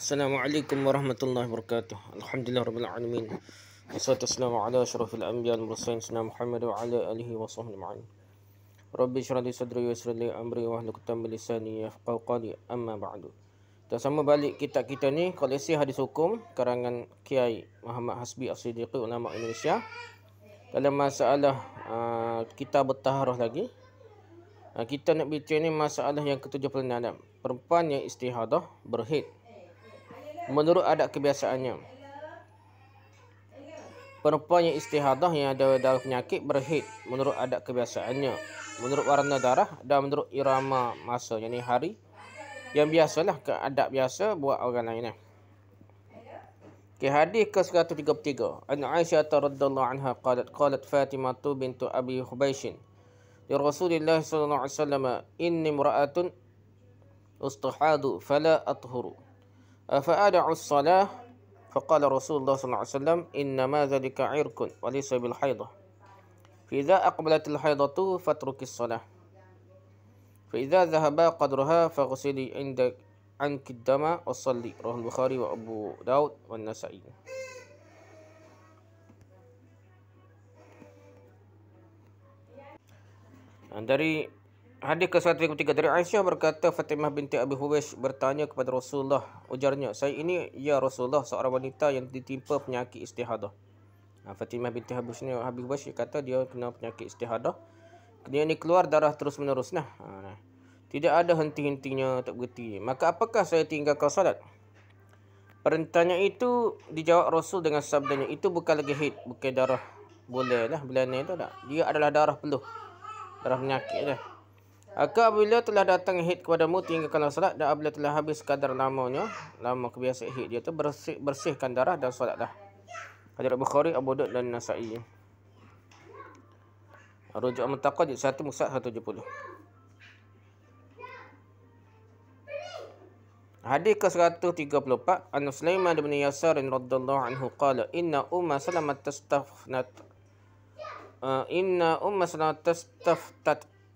Assalamualaikum warahmatullahi wabarakatuh. Alhamdulillah rabbil alamin. Wassalatu wassalamu ala asyrafil anbiya'i wal mursalin sayyidina Muhammad wa ala alihi wa sahbihi ajma'in. Rabbi shrah li sadri wa yassir li amri wa hlul 'uqdatam min lisani yafqahu qawli, amma ba'du. Kita sama balik kitab kita ni, koleksi hadis hukum karangan Kiai Muhammad Hasbi As-Siddiqi, ulama Indonesia. Dalam masalah kitab at-taharah lagi. Kita nak bincang ni masalah yang ke-76. Perempuan yang istihadah berhaid menurut adat kebiasaannya. Perempuan yang istihadah yang ada darah penyakit berhaid menurut adat kebiasaannya, menurut warna darah dan menurut irama masa, yakni hari yang biasalah, ke adat biasa buat orang lain. Hadis ke-133. An Aisyah radhiyallahu anha qalat Fatimah bintu Abi Hubaisy li Rasulillah sallallahu alaihi wasallam, inni imra'atun ustahadu fala athuru afa'ada'u as-salah, faqala Rasulullah sallallahu alaihi wasallam, innama dhalika 'irkun wa laysa bil haidah, fa idza aqbalat al haidatu fatruki as-salah, fa idza dhahaba qadruha faghsili 'inda anki ad-dama wa salli. Rawahu Bukhari wa Abu Daud wa Nasa'i. Dari hadis ke-133, dari Aisyah berkata, Fatimah binti Abi Hubaisy bertanya kepada Rasulullah, ujarnya, saya ini ya Rasulullah seorang wanita yang ditimpa penyakit istihadah. Fatimah binti Abi Hubaisy kata dia kena penyakit istihadah. Dia ni keluar darah terus menerus. Tidak ada henti-hentinya, tak berhenti. Maka apakah saya tinggalkan salat? Pertanyaan itu dijawab Rasul dengan sabdanya, itu bukan lagi haid, bukan darah boleh lah, bulanan itu tak. Dia adalah darah peluh, darah penyakit dah. Maka apabila telah datang haid kepadamu, tinggalkanlah salat, dan apabila telah habis kadar lamanya, lama kebiasaan haid dia tu, bersihkan darah dan salatlah. Hadis Bukhari, Abu Daud dan Nasa'i. Rujuk Muntaqad 1 Musad 170. Hadis ke-134. An Sulaiman bin Yasar radhiyallahu anhu qala inna Umma Salamah tastaftat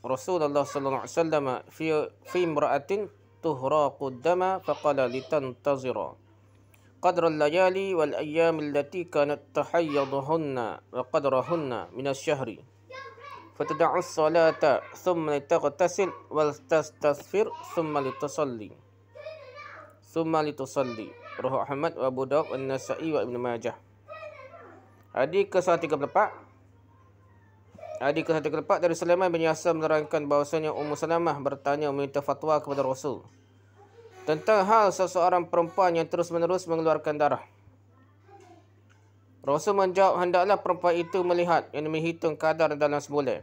Rasulullah sallallahu alaihi wasallam fi imra'atin tuhraqu ad-dama faqala litantazira qadra al-layali wal ayyam allati kanat tahayyaduhunna wa qadrahunna min asy-syahri fatad'u as-salata thumma litaghtasil wal tastaghfir thumma litusalli Rawahu Ahmad wa Abu Daud wa Nasa'i wa Ibnu Majah. Hadis ke-134. Hadis ke-134 dari Sulaiman bin Yasar menerangkan bahawasanya Ummu Salamah bertanya meminta fatwa kepada Rasul tentang hal seseorang perempuan yang terus-menerus mengeluarkan darah. Rasul menjawab, hendaklah perempuan itu melihat, yang menghitung kadar dalam sebulan.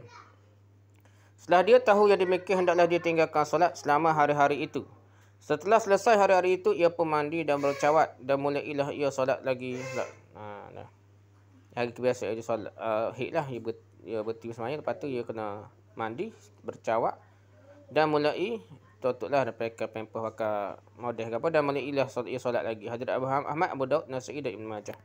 Setelah dia tahu yang demikian, hendaklah dia tinggalkan solat selama hari-hari itu. Setelah selesai hari-hari itu, ia pun mandi dan bercawat, dan mulailah ia solat lagi. Hari kebiasaan dia solat haid lah, ia berhenti semayang, lepas tu ia kena mandi, bercawat, dan mulai tutuplah pakai pamper, pakai model ke apa, dan mulailah ia solat lagi. Hadis Ahmad, Abu Daud, Nasa'i dan Ibnu Majah.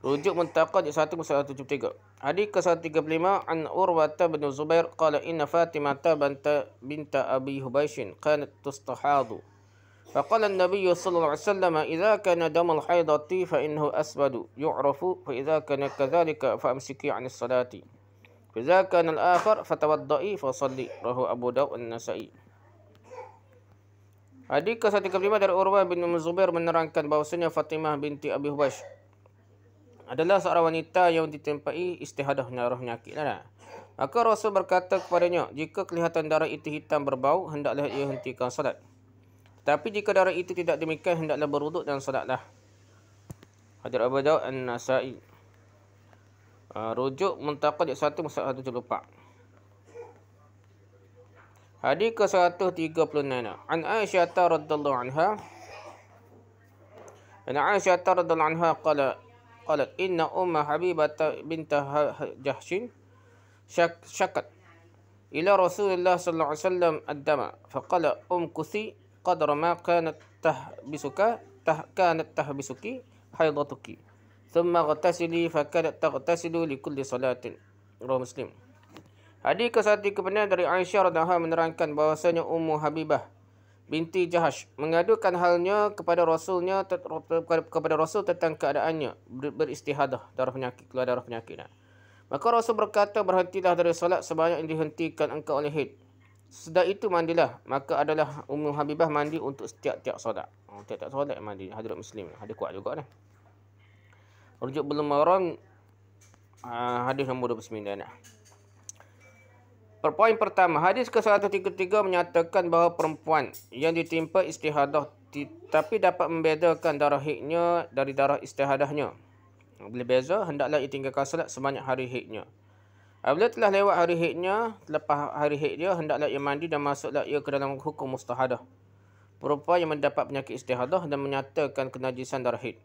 Rujuk Muntaqad 1 173. Hadis ke-135. An Urwah bin Zubair qala inna Fatimah binta Abi Hubaisy kanat tustahadu. Faqala an-nabiy sallallahu alaihi wasallam, idza kana damul haidati fa innahu aswadu yu'rafu, fa idza kana kadzalika fa amsiki 'anis salati. Fa idza kana al-akhar fatawaddai fa shalli. Rawahu Abu Daud dan Nasa'i. Hadis ke-135 dari Urwah bin Zubair menerangkan bahawasanya Fatimah binti Abi Hubaisy adalah seorang wanita yang ditimpai istihadah, darah penyakit. Maka Rasul berkata kepadanya, jika kelihatan darah itu hitam berbau, hendaklah ia hentikan salat. Tetapi jika darah itu tidak demikian, hendaklah berwuduk dan salatlah. Hadis Abu Daud dan Nasa'i. Rujuk Muntaqad 1 Musad 174. Hadis ke-136. An Aisyah radhiyallahu anha. An Aisyah radhiyallahu anha qalat inna Umma Habibah bintah Jahshin syakat ila Rasulullah sallallahu alaihi wasallam ad-dama faqala umkuthi qadra ma kanat tahbisuki haidatuki thumma ghatasili fakanat taghtasilu li kulli salatin. Rawahu Muslim. Hadis ke-1 dari Aisyah radhiyallahu anha menerangkan bahwasanya Ummu Habibah binti Jahash mengadukan halnya kepada kepada Rasul tentang keadaannya beristihadah, darah penyakit, keluar darah penyakit. Maka Rasul berkata, berhentilah dari solat sebanyak yang dihentikan engkau oleh haid. Sesudah itu mandilah. Maka adalah Ummu Habibah mandi untuk setiap-tiap solat. Tiap-tiap solat mandi. Hadirat Muslim. Hadis kuat juga dah. Rujuk Bulughul Maram, hadis nombor 29. Poin pertama, hadis ke-133 menyatakan bahawa perempuan yang ditimpa istihadah tapi dapat membedakan darah haidnya dari darah istihadahnya. Bila beza, hendaklah ia tinggalkan solat sebanyak hari haidnya. Apabila telah lewat hari haidnya, lepas hari haid dia, hendaklah ia mandi dan masuklah ia ke dalam hukum mustahadah. Perempuan yang mendapat penyakit istihadah dan menyatakan kenajisan darah haid.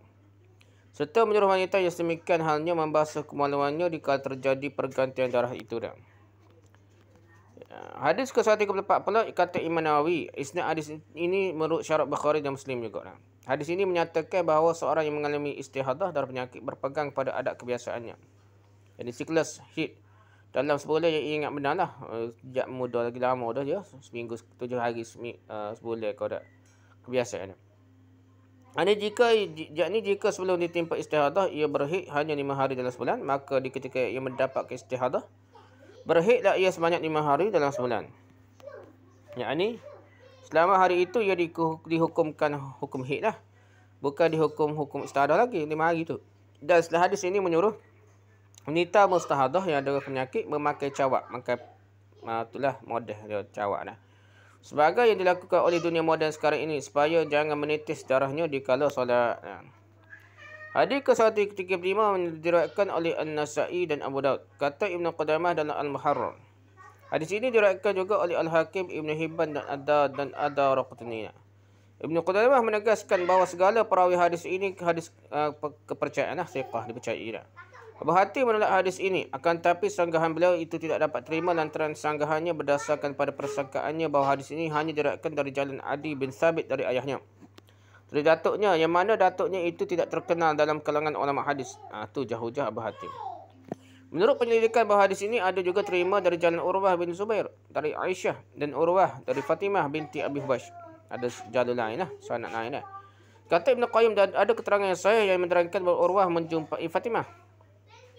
Serta menyuruh wanita yang sedemikian halnya membasuh kemaluannya jika terjadi pergantian darah itu dah. Hadis ke-134 pula kata Imam Nawawi, isnad hadis ini menurut syarat Bukhari dan Muslim juga. Hadis ini menyatakan bahawa seorang yang mengalami istihadah darah penyakit berpegang pada adat kebiasaannya. Jadi siklus haid dalam sebulan yang ingat benar lah. Sejak muda lagi lama dah dia. Seminggu 7 hari sebulan kau dah kebiasaan. Jika sebelum ditimpa istihadah ia berhaid hanya 5 hari dalam sebulan, maka di ketika ia mendapat istihadah berhaidlah ia sebanyak 5 hari dalam sebulan. Yakni selama hari itu ia dihukumkan hukum haid lah. Bukan dihukum hukum istihadah lagi 5 hari tu. Dan setelah hadis ini menyuruh wanita mustahadah yang ada penyakit memakai cawak. Itulah model dia cawak dah. Sebagai yang dilakukan oleh dunia moden sekarang ini supaya jangan menitis darahnya di kala solat. Hadis ke-135 diriwayatkan oleh An-Nasa'i dan Abu Daud. Kata Ibn Qudamah dalam Al-Muharrar. Hadis ini diriwayatkan juga oleh Al-Hakim, Ibn Hibban dan Ad-Daraqutni. Ibn Qudamah menegaskan bahawa segala perawi hadis ini hadis kepercayaan thiqah, dipercayai dah. Abu Hatim menolak hadis ini, akan tetapi sanggahan beliau itu tidak dapat terima lantaran sanggahannya berdasarkan pada persangkaannya bahawa hadis ini hanya diriwayatkan dari jalan Adi bin Thabit dari ayahnya, dari datuknya, yang mana datuknya itu tidak terkenal dalam kalangan ulama hadis. Itu hujah Abu Hatim. Menurut penyelidikan bahawa hadis ini ada juga terima dari jalan Urwah bin Zubair dari Aisyah dan Urwah dari Fatimah binti Abi Hubash. Ada jalur lain lah, sanad lain lah. Kata Ibn Qayyim, dan ada keterangan yang sahih yang menerangkan bahawa Urwah menjumpai Fatimah.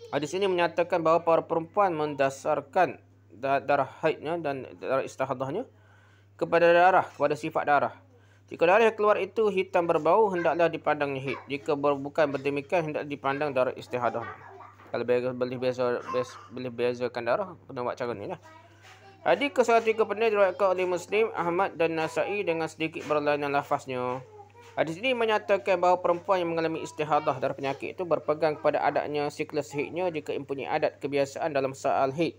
Hadis ini menyatakan bahawa para perempuan mendasarkan darah haidnya dan darah istihadahnya kepada sifat darah. Jika darah yang keluar itu hitam berbau, hendaklah dipandangnya haid. Jika bukan berdemikian, hendaklah dipandang darah istihadah. Kalau boleh bezakan darah, kena buat cara ni lah. Hadis ke-134 diriwayatkan oleh Muslim, Ahmad dan Nasa'i dengan sedikit berlainan lafaznya. Hadis ini menyatakan bahawa perempuan yang mengalami istihadah darah penyakit itu berpegang pada adatnya siklus haidnya jika mempunyai adat kebiasaan dalam soal haid.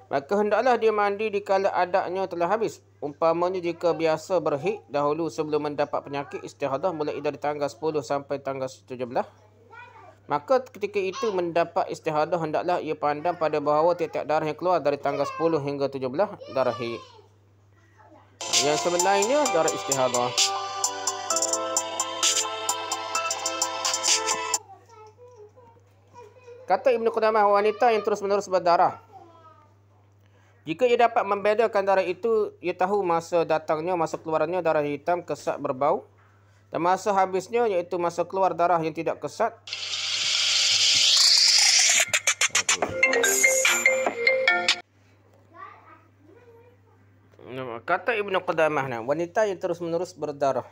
Maka hendaklah dia mandi dikala adatnya telah habis. Umpamanya jika biasa berhaid dahulu sebelum mendapat penyakit istihadah mulai dari tanggal 10 sampai tanggal 17. Maka ketika itu mendapat istihadah hendaklah ia pandang pada bahawa tiap-tiap darah yang keluar dari tanggal 10 hingga 17 darah haid. Yang sebenarnya darah istihadah. Kata Ibn Qudamah, wanita yang terus-menerus berdarah, jika ia dapat membedakan darah itu, ia tahu masa datangnya, masa keluarnya darah hitam kesat berbau, dan masa habisnya iaitu masa keluar darah yang tidak kesat. Kata Ibn Qudamah, wanita yang terus-menerus berdarah,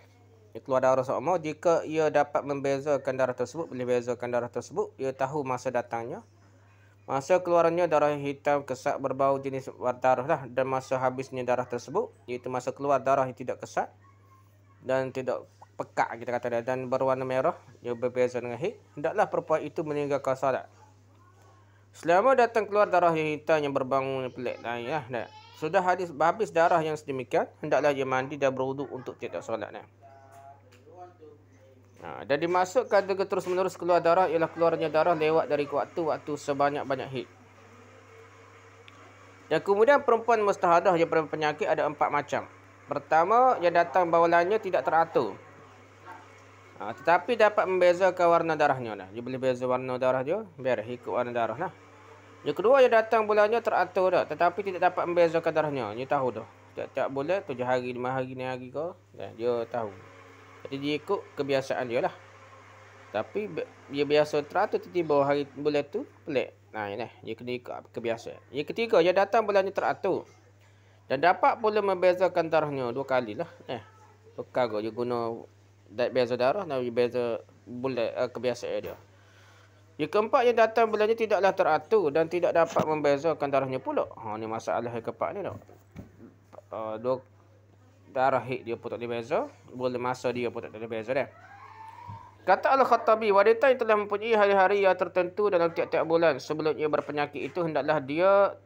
keluar darah seumur, jika ia dapat membezakan darah tersebut, boleh bezakan darah tersebut, ia tahu masa datangnya, masa keluarnya darah hitam kesat berbau jenis darah lah, dan masa habisnya darah tersebut, iaitu masa keluar darah yang tidak kesat dan tidak pekat kita kata dia, dan berwarna merah yang berbeza dengan haid, hendaklah perempuan itu meninggalkan salat. Selama datang keluar darah yang hitam yang berbau pelik lah, sudah habis darah yang sedemikian, hendaklah dia mandi dan berwuduk untuk tiap-tiap solat. Dan dimasukkan dengan terus-menerus keluar darah ialah keluarnya darah lewat dari waktu-waktu sebanyak-banyak haid. Dan kemudian perempuan mustahadah yang berpenyakit ada 4 macam. Pertama, yang datang bawalannya tidak teratur, tetapi dapat membezakan warna darahnya. Dia boleh beza warna darah dia, biar ikut warna darah. Yang kedua, yang datang bulannya teratur dah, tetapi tidak dapat membezakan darahnya. Dia tahu dah, tiap-tiap bulan 7 hari 5 hari ni hari ke, dia tahu. Jadi dia ikut kebiasaan dia lah. Tapi dia biasa teratur, tiba-tiba hari bulan tu pelik. Nah, ini dia kena ikut kebiasaan. Yang ketiga, dia datang bulan ni teratur. Dan dapat pula membezakan darahnya 2 kali lah. Perkara dia guna beza darah dan beza bulan kebiasaan dia. Yang keempat, yang datang bulan ni tidaklah teratur dan tidak dapat membezakan darahnya pula. Ni masalah yang keempat ni tau. Darah hid dia pun tak ada beza, bulan masa dia pun tak ada beza dah. Kata Al-Khattabi, wanita yang telah mempunyai hari-hari yang tertentu dalam tiap-tiap bulan sebelum ia berpenyakit itu, hendaklah dia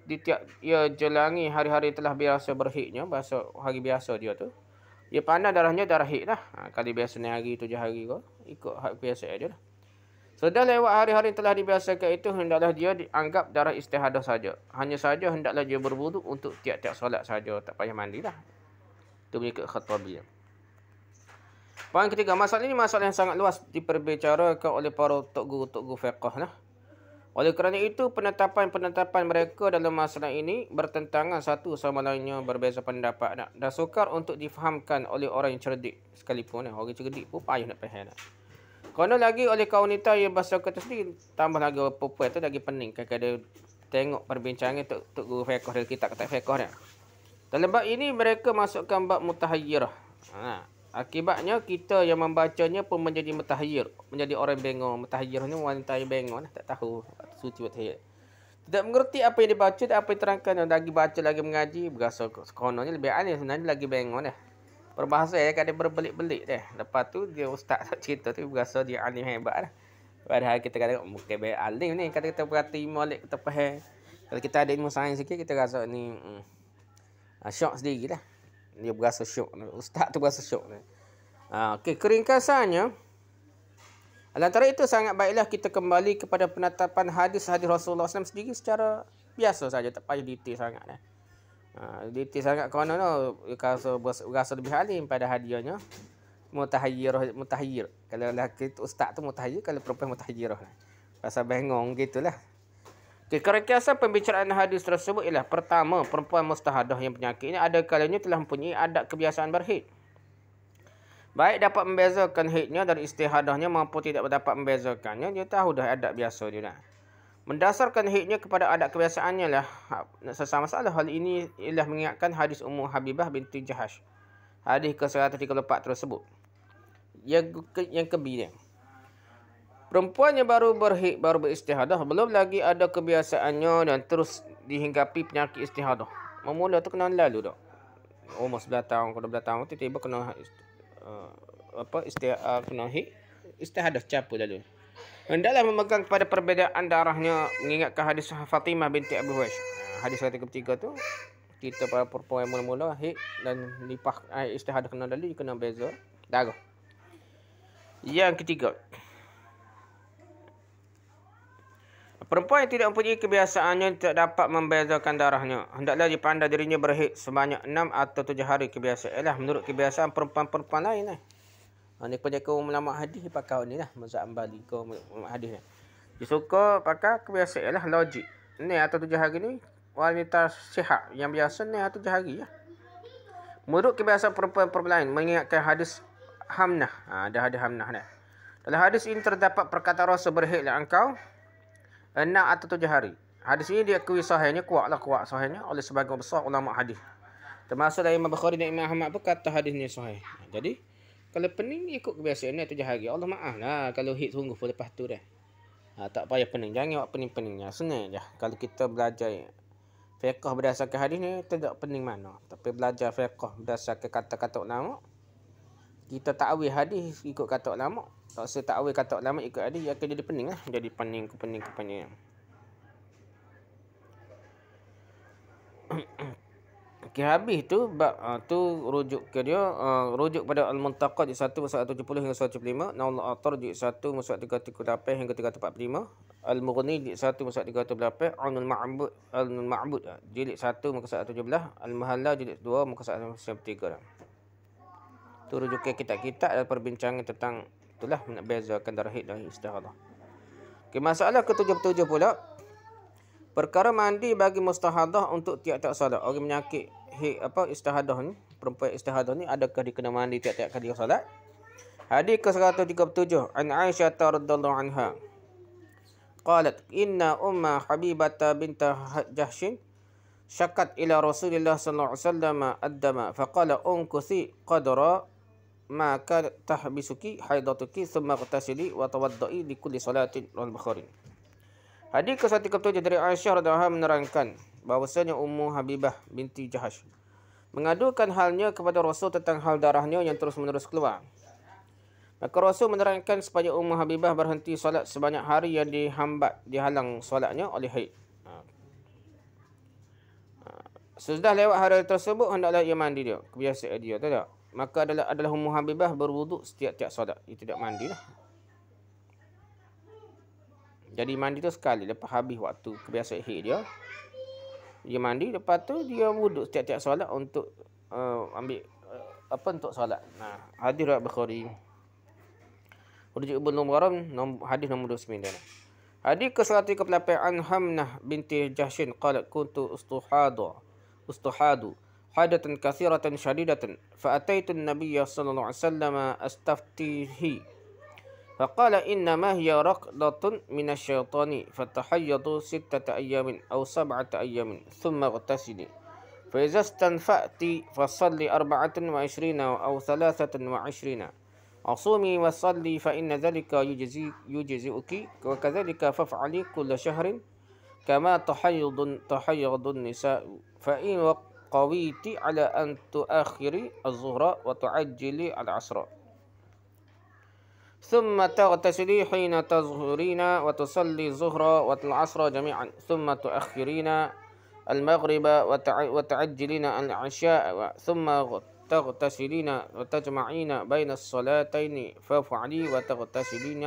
jelangi hari-hari telah biasa berhidnya, bahasa hari biasa dia tu. Dia pandang darahnya darah hid lah. Kali biasa ni hari 7 hari ke, ikut hak biasa dia lah. Sudah lewat hari-hari yang telah dibiasakan itu, hendaklah dia dianggap darah istihadah saja. Hanya saja hendaklah dia berwuduk untuk tiap-tiap solat saja, tak payah mandi lah. Itu mengikut Khattabi. Poin ketiga, masalah ini masalah yang sangat luas diperbicarakan oleh para tok guru fiqh lah. Oleh kerana itu, penetapan-penetapan mereka dalam masalah ini bertentangan satu sama lainnya, berbeza pendapat dan sukar untuk difahamkan oleh orang yang cerdik sekalipun. Orang cerdik pun payah nak faham. Kerana lagi oleh kaum wanita yang bahasa kata sendiri, tambah lagi perempuan tu lagi pening. Kadang-kadang tengok perbincangan tok guru fiqh dari kitab-kitab fiqh ni. Dalam bab ini mereka masukkan bab mutahayyirah. Akibatnya kita yang membacanya pun menjadi mutahayyir, menjadi orang bengong. Mutahayyir ni wanita yang bengong, tak tahu suci mutahayyir. Tidak mengerti apa yang dibaca dan apa yang terangkan. Lagi baca lagi mengaji, berasa sekononnya lebih alim, sebenarnya lagi bengong dah. Berbahasa kadang berbelik-belik dah. Lepas tu dia ustaz tak cerita tu berasa dia alim hebat dah. Padahal kita kata mungkin baik alim ni, kata-kata perhati molek kita faham. Kalau kita ada ilmu sains sikit, kita rasa ni syok sendiri lah. Dia berasa syok. Ustaz tu berasa syok. Okey, keringkasannya, antara itu sangat baiklah kita kembali kepada penetapan hadis-hadis Rasulullah SAW sendiri secara biasa saja, tak payah detail sangat dah. Detail sangat kerana berasa lebih alim pada hadiahnya. Mutahayyir. Kalau lelaki tu ustaz tu mutahayyir, kalau perempuan mutahayyirah. Rasa bengong gitulah. Keringkasan pembicaraan hadis tersebut ialah, pertama, perempuan mustahadah yang penyakit ini ada kalanya telah mempunyai adat kebiasaan berhid. Baik dapat membezakan hidnya dari istihadahnya maupun tidak dapat membezakannya, dia tahu dah adat biasa dia dah. Mendasarkan hidnya kepada adat kebiasaannya lah sesama masalah. Hal ini ialah mengingatkan hadis Ummu Habibah binti Jahash. Hadis ke-134 tersebut. Yang kebi dia. Perempuan yang baru berhid, baru beristihadah, belum lagi ada kebiasaannya dan terus dihinggapi penyakit istihadah. Memula tu kena lalu dah. Umur 11 tahun, 12 tahun tiba-tiba kena kena hid, istihadah capu lalu. Hendaklah memegang kepada perbezaan darahnya, mengingatkan hadis Fatimah binti Abi Huwaish. Hadis 133 tu, kita para perempuan yang mula-mula hid dan nipah istihadah kena lalu, kena beza darah. Yang ketiga, perempuan yang tidak mempunyai kebiasaannya tidak dapat membezakan darahnya. Hendaklah dipandang dirinya berhid sebanyak 6 atau 7 hari kebiasaan. Ialah menurut kebiasaan perempuan-perempuan lain lah. Ini penjaga ulama hadis pakai ni lah. Mazhab Ambali ke ulama hadis ni. Dia suka pakai kebiasaan lah, logik. Ni atau 7 hari ni wanita sihat yang biasa ni atau 7 hari lah. Menurut kebiasaan perempuan-perempuan lain, mengingatkan hadis Hamnah. Ada hadis Hamnah ni. Dalam hadis ini terdapat perkataan Rasul, berhidlah engkau 6 atau 7 hari. Hadis ini diakui sahihnya, kuat sahihnya oleh sebagian besar ulama hadis. Termasuk dari Imam Bukhari dan Imam Ahmad pun kata hadis ni sahih. Jadi kalau pening ikut kebiasaan ni 7 hari. Allah maaf lah kalau hid sungguh pun lepas tu dah. Tak payah pening. Jangan buat pening-peningnya. Senang je. Kalau kita belajar fiqh berdasarkan hadis ni, tidak pening mana. Tapi belajar fiqh berdasarkan kata-kata ulama, kita takwil hadis ikut kata ulama. Tak usah takwil kata ulama ikut hadis, dia akan jadi pening lah. Jadi pening. Okey, habis tu tu rujuk ke dia, rujuk pada Al-Muntaqad di 1 musuh 70 hingga 175, Naul Athar di 1 musuh 338 hingga 345, Al-Mughni di 1 musuh 338, Aunul Ma'bud jilid 1 muka 117, Al-Muhalla jilid 2 muka 193. Tu rujuk ke kitab-kitab dan perbincangan tentang itulah nak bezakan darah hid dan istihadah. Okey, masalah ke-77 pula. Perkara mandi bagi mustahadah untuk tiap-tiap solat. Orang penyakit istihadah ni, perempuan istihadah ni adakah dia kena mandi tiap-tiap kali solat? Hadis ke-137 an Aisyah radhiyallahu anha qalat inna umma Habibata bint Jahshin syakat ila Rasulillah sallallahu alaihi wasallam ad-dama faqala unkusi qadra ma ka tahbisuki haidatuki thumma ightasili wa tawaddai li kulli salatin al-Bukhari. Hadis ke-137 dari Aisyah radhiyallahu anha menerangkan bahwasanya Ummu Habibah binti Jahsh mengadukan halnya kepada Rasul tentang hal darahnya yang terus-menerus keluar. Maka Rasul menerangkan supaya Ummu Habibah berhenti solat sebanyak hari yang dihalang solatnya oleh haid. Sesudah lewat hari tersebut hendaklah ia mandi dia, kebiasaan dia, tak? Maka adalah Ummu Habibah berwuduk setiap-tiap solat. Dia tidak mandilah. Jadi mandi tu sekali lepas habis waktu kebiasaan haid dia. Dia mandi, lepas tu dia wuduk setiap-tiap solat untuk untuk solat. Nah, hadis riwayat Bukhari. Rujuk Ibnu Muharram hadis nombor 29. Hadis ke-138 an Hamnah binti Jahshin qalat kuntu ustahadu hadatan kathiratan shadidatan fa ataitu an-nabiy sallallahu alaihi wasallam astaftihi faqala inna ma hiya raqdatun min asy-syaitani fatahayyadu 6 ayyamin aw 7 ayyamin thumma ightasili fa idza istanfa'ti fasalli 24 aw 23 Asumi wa salli fa inna dhalika yujzi'uki wa kadhalika faf'ali kulla shahrin kama tahayyadun nisa'u fa in qawiti ala an tuakhiri az-zuhra wa tu'ajjili al-'asra thumma taghtasili hina tazhurina wa tusalli az-zuhra wa al-'asra jami'an thumma tuakhirina al-maghriba wa ta'ajjilina al-'isha'a thumma تغتسلين وتجمعين بين الصلاتين فافعلي وتغتسلين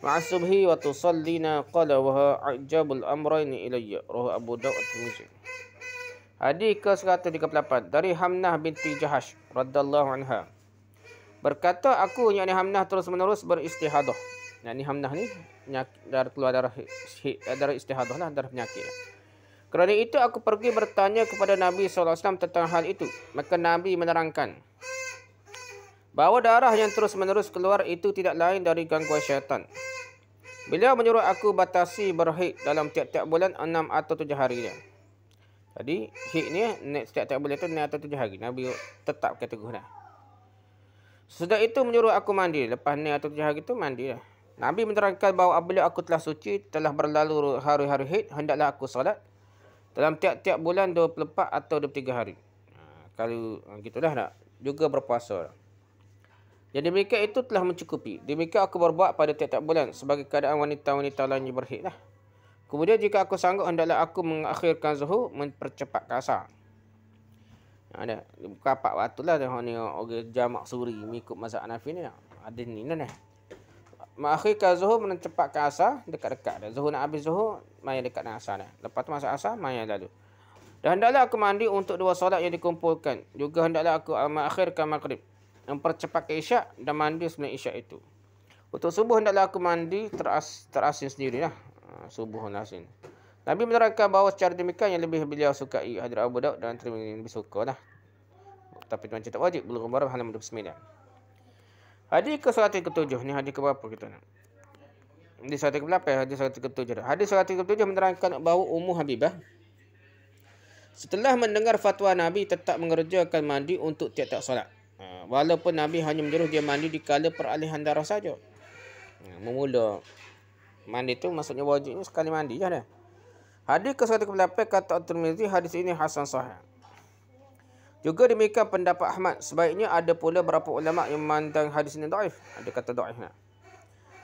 مع الصبح وتصلين قال وهو أعجب الأمرين إلي رواه أبو داود الترمذي. Hadis ke-138 dari Hamnah binti Jahsh radhiyallahu anha berkata aku yakni Hamnah terus-menerus beristihadah. Yakni Hamnah ni keluar darah istihadah lah, darah penyakit. Kerana itu aku pergi bertanya kepada Nabi SAW tentang hal itu. Maka Nabi menerangkan bahawa darah yang terus-menerus keluar itu tidak lain dari gangguan syaitan. Beliau menyuruh aku batasi berhaid dalam tiap-tiap bulan 6 atau 7 hari. Jadi haid ni setiap-tiap bulan itu 6 atau 7 hari. Nabi tetap kategori dah. Sesudah itu menyuruh aku mandi. Lepas 6 atau 7 hari itu mandi dah. Nabi menerangkan bahawa apabila aku telah suci, telah berlalu hari-hari haid, hendaklah aku solat dalam tiap-tiap bulan 24 atau 23 hari. Kalau gitulah nak. Juga berpuasa. Jadi demikian itu telah mencukupi. Demikian aku berbuat pada tiap-tiap bulan sebagai keadaan wanita-wanita lain yang berhaid lah. Kemudian jika aku sanggup, hendaklah aku mengakhirkan zuhur, mempercepat ke asar. Ada kapak waktu lah dia ni orang jamak suri mengikut mazhab Hanafi ni. Ada ni nah. Mengakhirkan zuhur mencepat ke asar dekat-dekat dah. Zuhur nak habis zuhur, main dekat dengan asar dah. Lepas tu masuk asar, main lalu. Dan hendaklah aku mandi untuk 2 solat yang dikumpulkan. Juga hendaklah aku mengakhirkan maghrib, mempercepat ke isyak dan mandi sebelum isyak itu. Untuk subuh hendaklah aku mandi terasin sendirilah. Subuh asin. Nabi menerangkan bahawa secara demikian yang lebih beliau sukai. Hadis Abu Daud dan Tirmidzi lebih suka lah. Tapi macam tak wajib. Bulughul Maram halaman 29. Hadis ke-107 ni hadis ke berapa kita nak? Hadis 108, hadis 107. Hadis 107 menerangkan bahawa Ummu Habibah setelah mendengar fatwa Nabi tetap mengerjakan mandi untuk tiap-tiap solat. Walaupun Nabi hanya menyuruh dia mandi di kala peralihan darah saja. Memula mandi tu maksudnya wajibnya sekali mandi je dah. Hadis ke-108 kata At-Tirmidzi hadis ini hasan sahih. Juga demikian pendapat Ahmad. Sebaiknya ada pula beberapa ulama yang memandang hadis ini dhaif. Ada kata dhaif nak.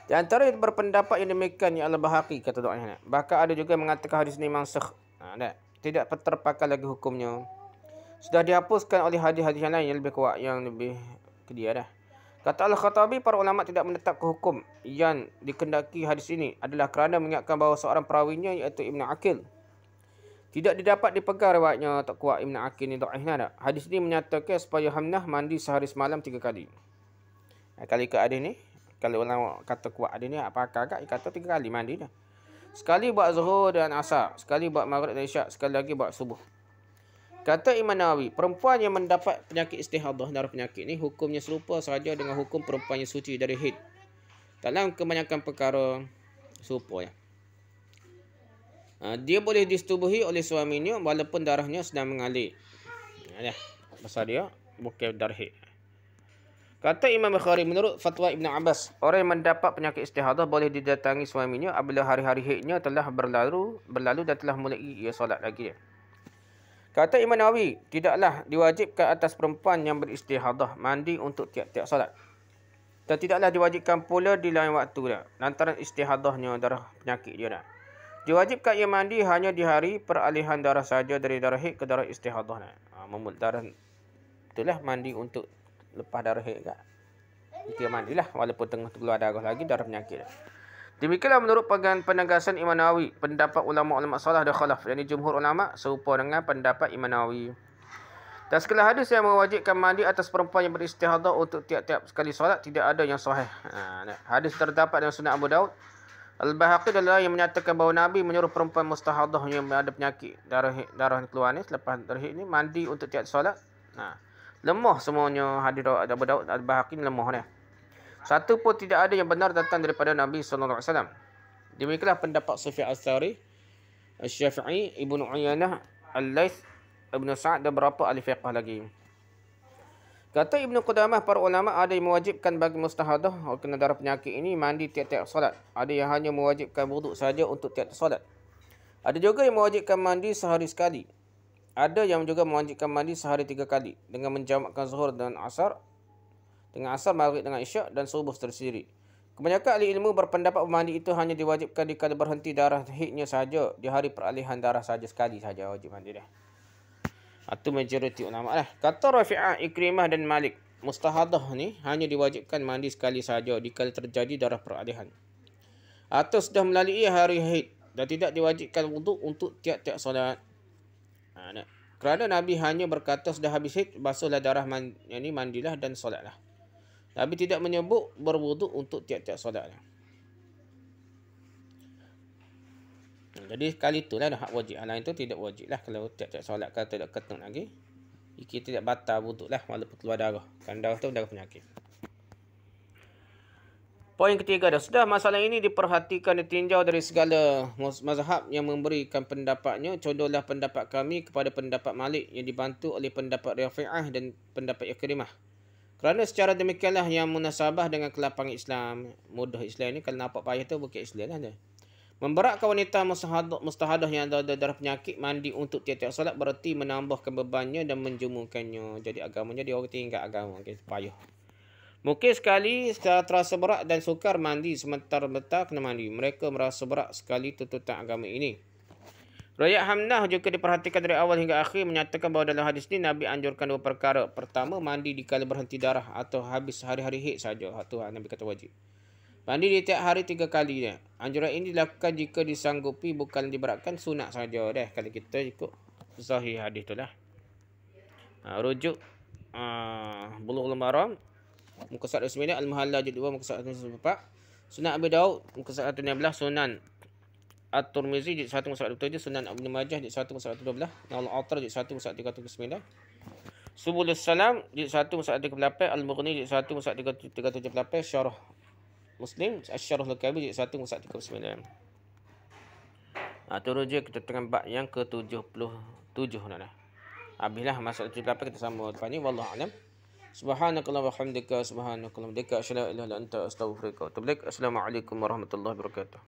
Di antara yang berpendapat yang demikian yang Al-Bahaqi kata dhaif nak. Bahkan ada juga yang mengatakan hadis ini mansukh. Tidak terpakai lagi hukumnya. Sudah dihapuskan oleh hadis-hadis yang lain yang lebih kuat, yang lebih kedia dah. Kata Al-Khattabi, para ulama tidak menetapkan hukum yang dikendaki hadis ini adalah kerana mengingatkan bahawa seorang perawinya iaitu Ibn Aqil tidak didapat dipegang riwayatnya tak kuat. Ibn Aqil ni dhaif nak. Hadis ini menyatakan supaya Hamnah mandi sehari semalam 3 kali. Kali ke hadis ni, kalau ulama kata kuat hadis ni apa agak kata 3 kali mandi dah. Sekali buat zuhur dan asar, sekali buat maghrib dan isyak, sekali lagi buat subuh. Kata Imam Nawawi, perempuan yang mendapat penyakit istihadah, darah penyakit ni hukumnya serupa sahaja dengan hukum perempuan yang suci dari haid. Dalam kebanyakan perkara serupa ya. Dia boleh disetubuhi oleh suaminya walaupun darahnya sedang mengalir. Pasal dia bukan darah haid. Kata Imam Bukhari, menurut fatwa Ibn Abbas, orang yang mendapat penyakit istihadah boleh didatangi suaminya apabila hari-hari haidnya telah berlalu dan telah mulai ia solat lagi. Kata Imam Nawawi, tidaklah diwajibkan atas perempuan yang beristihadah mandi untuk tiap-tiap solat. Dan tidaklah diwajibkan pula di lain waktu dah, lantaran istihadahnya darah penyakit dia dah. Diwajibkan ia mandi hanya di hari peralihan darah saja dari darah haid ke darah istihadah. Darah itulah mandi untuk lepas darah haid kat. Dia mandilah walaupun tengah keluar darah lagi darah penyakit dah. Demikianlah menurut penegasan Imam Nawawi, pendapat ulama-ulama salah dan khalaf, yakni jumhur ulama serupa dengan pendapat Imam Nawawi. Dan segala hadis yang mewajibkan mandi atas perempuan yang beristihadah untuk tiap-tiap sekali solat tidak ada yang sahih. Hadis terdapat dalam Sunan Abu Daud. Al-Bahaqi adalah yang menyatakan bahawa Nabi menyuruh perempuan mustahadah yang ada penyakit darah keluar ni selepas darah ini mandi untuk tiap solat. Lemah semuanya hadis Abu Daud Al-Bahaqi ni lemah ni. Satu pun tidak ada yang benar datang daripada Nabi sallallahu alaihi wasallam. Demikianlah pendapat Sufyan Ats-Tsauri, Asy-Syafi'i, Ibnu Uyainah, Al-Laits, Ibnu Sa'd dan beberapa ahli fiqh lagi. Kata Ibnu Qudamah, para ulama ada yang mewajibkan bagi mustahadah kena darah penyakit ini mandi tiap-tiap solat. Ada yang hanya mewajibkan wuduk saja untuk tiap solat. Ada juga yang mewajibkan mandi sehari sekali. Ada yang juga mewajibkan mandi sehari 3 kali dengan menjamakkan zuhur dan asar, dengan asar, maghrib dengan isyak dan subuh tersendiri. Kebanyakan ahli ilmu berpendapat mandi itu hanya diwajibkan dikala berhenti darah haidnya saja, di hari peralihan darah saja sekali saja wajib mandi dah. Itu majoriti ulama lah. Kata Rafi'ah, Ikrimah dan Malik, mustahadah ni hanya diwajibkan mandi sekali saja dikala terjadi darah peralihan, atau sudah melalui hari haid, dan tidak diwajibkan wuduk untuk tiap-tiap solat. Kerana Nabi hanya berkata sudah habis haid, basuhlah darah mandilah dan solatlah. Nabi tidak menyebut berwuduk untuk tiap-tiap solat. Jadi kali itulah hak wajib. Lain tu tidak wajib lah. Kalau tiap-tiap solat kalau tidak keteng lagi, kita tidak batal wuduk lah walaupun keluar darah. Kan darah tu darah penyakit. Poin ketiga dah. Sudah masalah ini diperhatikan ditinjau dari segala mazhab yang memberikan pendapatnya. Contohlah pendapat kami kepada pendapat Malik yang dibantu oleh pendapat Rafi'ah dan pendapat Ikrimah. Kerana secara demikianlah yang munasabah dengan kelapangan Islam. Mudah Islam ni kalau nampak payah tu bukan Islam lah dia. Memberatkan wanita mustahadah yang ada darah penyakit mandi untuk tiap-tiap solat berarti menambahkan bebannya dan menjumukannya. Jadi agamanya dia orang tinggal agama. Payah. Mungkin sekali secara terasa berat dan sukar mandi sebentar-bentar kena mandi. Mereka merasa berat sekali tuntutan agama ini. Riwayat Hamnah juga diperhatikan dari awal hingga akhir menyatakan bahawa dalam hadis ini Nabi anjurkan 2 perkara. Pertama, mandi dikala berhenti darah atau habis hari-hari haid saja. Itu Nabi kata wajib. Mandi di tiap hari 3 kali dia. Anjuran ini dilakukan jika disanggupi, bukan diberatkan, sunat saja dah. Kalau kita ikut sahih hadis itulah. Rujuk Bulughul Maram muka surat 9, Al-Muhalla jilid 2 muka surat 104, Sunan Abi Daud muka surat 16, Sunan At-Tirmizi jilid 1 muka surat 27, Sunan Ibnu Majah jilid 1 muka surat 12, Nawawi Al-Athar jilid 1 muka surat 379, Subulus Salam jilid 1 muka surat 38, Al-Mughni jilid 1 muka surat 378, Syarah Muslim Asy-Syarah Al-Kabir jilid 1 muka surat 39. Itu rujuk kita tengah bab yang ke-77 dah. Habislah masalah 78 kita sambung depan ni. Wallahu a'lam. Subhanakallahumma wa bihamdika, subhanakallahumma wa bihamdika, asyhadu an la ilaha illa anta, astaghfiruka wa atubu ilaik. Assalamualaikum warahmatullahi wabarakatuh.